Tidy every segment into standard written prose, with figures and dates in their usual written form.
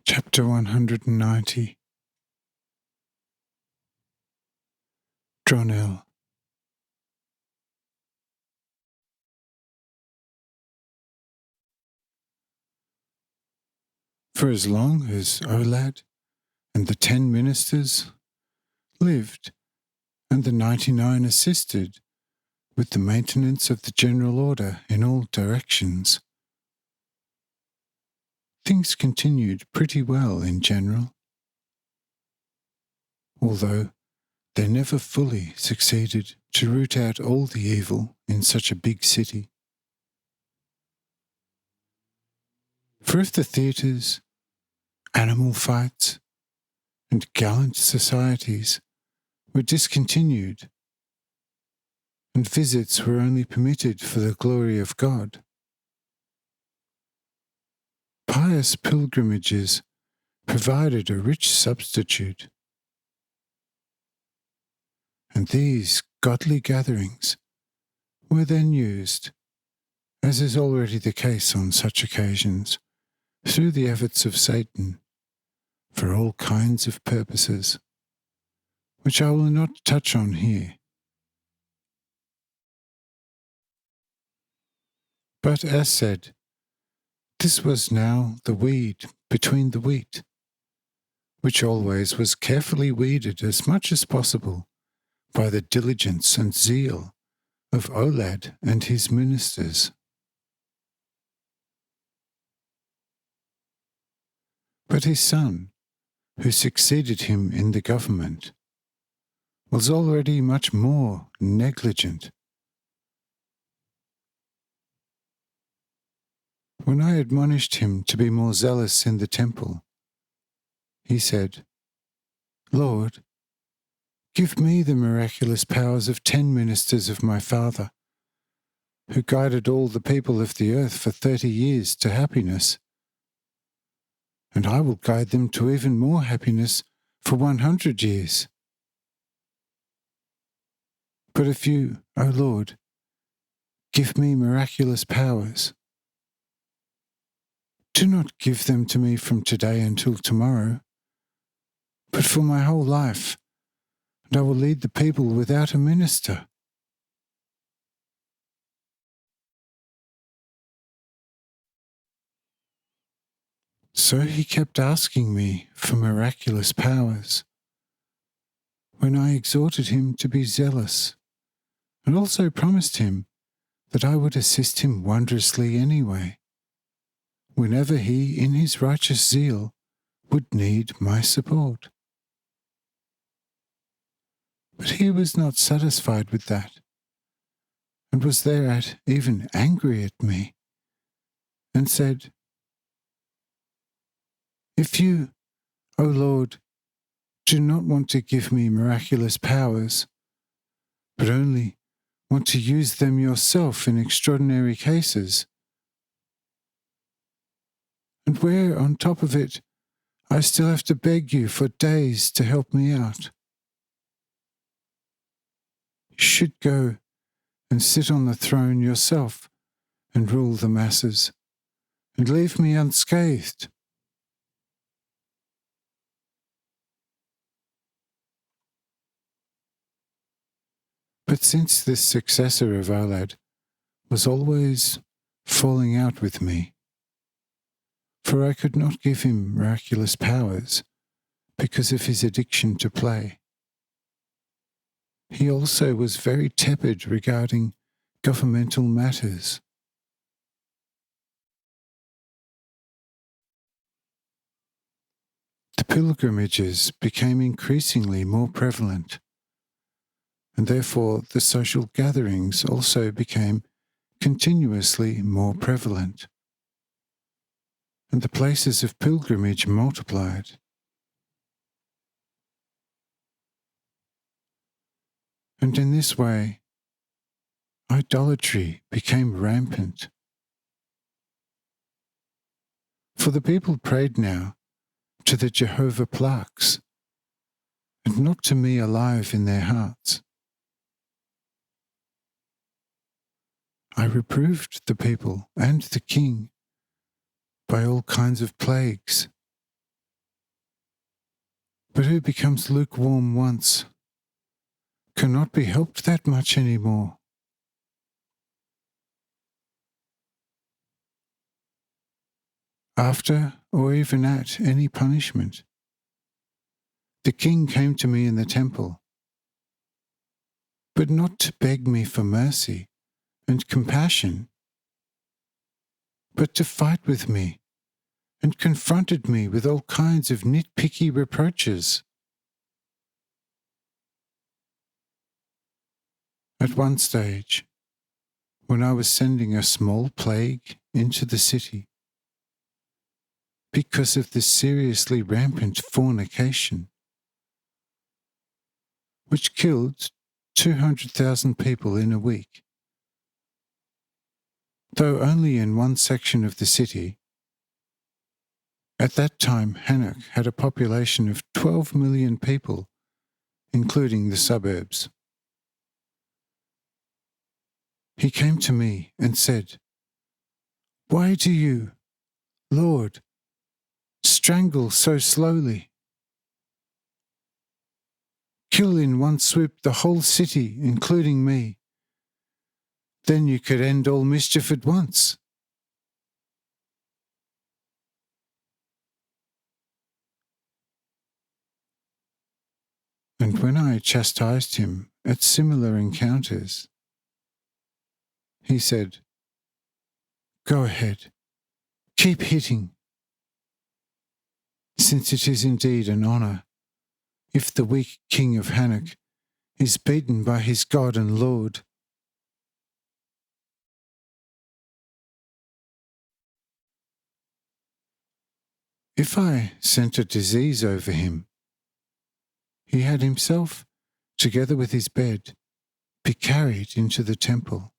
Chapter 190. Dronel. For as long as Olad and the 10 ministers lived, and the 99 assisted with the maintenance of the general order in all directions, things continued pretty well in general, although they never fully succeeded to root out all the evil in such a big city. For if the theatres, animal fights, and gallant societies were discontinued, and visits were only permitted for the glory of God, pious pilgrimages provided a rich substitute. And these godly gatherings were then used, as is already the case on such occasions, through the efforts of Satan, for all kinds of purposes, which I will not touch on here. But as said, this was now the weed between the wheat, which always was carefully weeded as much as possible by the diligence and zeal of Olad and his ministers. But his son, who succeeded him in the government, was already much more negligent. When I admonished him to be more zealous in the temple, he said, "Lord, give me the miraculous powers of 10 ministers of my father, who guided all the people of the earth for 30 years to happiness, and I will guide them to even more happiness for 100 years. But if you, O Lord, give me miraculous powers, do not give them to me from today until tomorrow, but for my whole life, and I will lead the people without a minister." So he kept asking me for miraculous powers, when I exhorted him to be zealous, and also promised him that I would assist him wondrously anyway, whenever he, in his righteous zeal, would need my support. But he was not satisfied with that, and was thereat even angry at me, and said, "If you, O Lord, do not want to give me miraculous powers, but only want to use them yourself in extraordinary cases, and where, on top of it, I still have to beg you for days to help me out, you should go and sit on the throne yourself and rule the masses, and leave me unscathed." But since this successor of Olad was always falling out with me, for I could not give him miraculous powers because of his addiction to play, he also was very tepid regarding governmental matters. The pilgrimages became increasingly more prevalent, and therefore the social gatherings also became continuously more prevalent, and the places of pilgrimage multiplied. And in this way, idolatry became rampant. For the people prayed now to the Jehovah Plaques, and not to me alive in their hearts. I reproved the people and the king by all kinds of plagues, But who becomes lukewarm once cannot be helped that much anymore. After, or even at, any punishment, the king came to me in the temple, but not to beg me for mercy and compassion, but to fight with me, and confronted me with all kinds of nitpicky reproaches. At one stage, when I was sending a small plague into the city, because of the seriously rampant fornication, which killed 200,000 people in a week, though only in one section of the city. At that time, Hanoch had a population of 12 million people, including the suburbs. He came to me and said, "Why do you, Lord, strangle so slowly? Kill in one swoop the whole city, including me. Then you could end all mischief at once." And when I chastised him at similar encounters, he said, "Go ahead, keep hitting, since it is indeed an honour if the weak king of Hanoch is beaten by his God and Lord." If I sent a disease over him, he had himself, together with his bed, be carried into the temple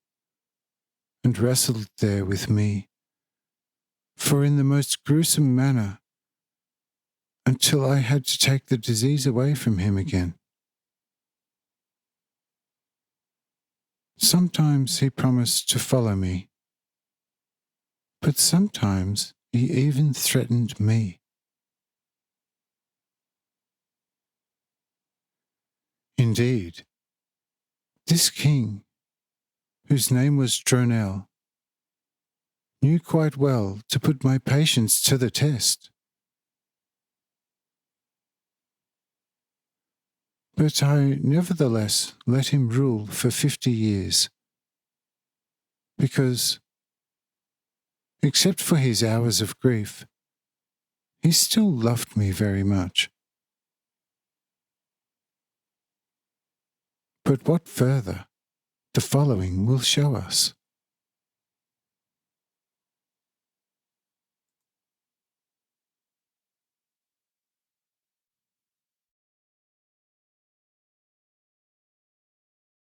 and wrestled there with me, for in the most gruesome manner, until I had to take the disease away from him again. Sometimes he promised to follow me, but sometimes he even threatened me. Indeed, this king, whose name was Dronel, knew quite well to put my patience to the test. But I nevertheless let him rule for 50 years, because, except for his hours of grief, he still loved me very much. But what further, the following will show us.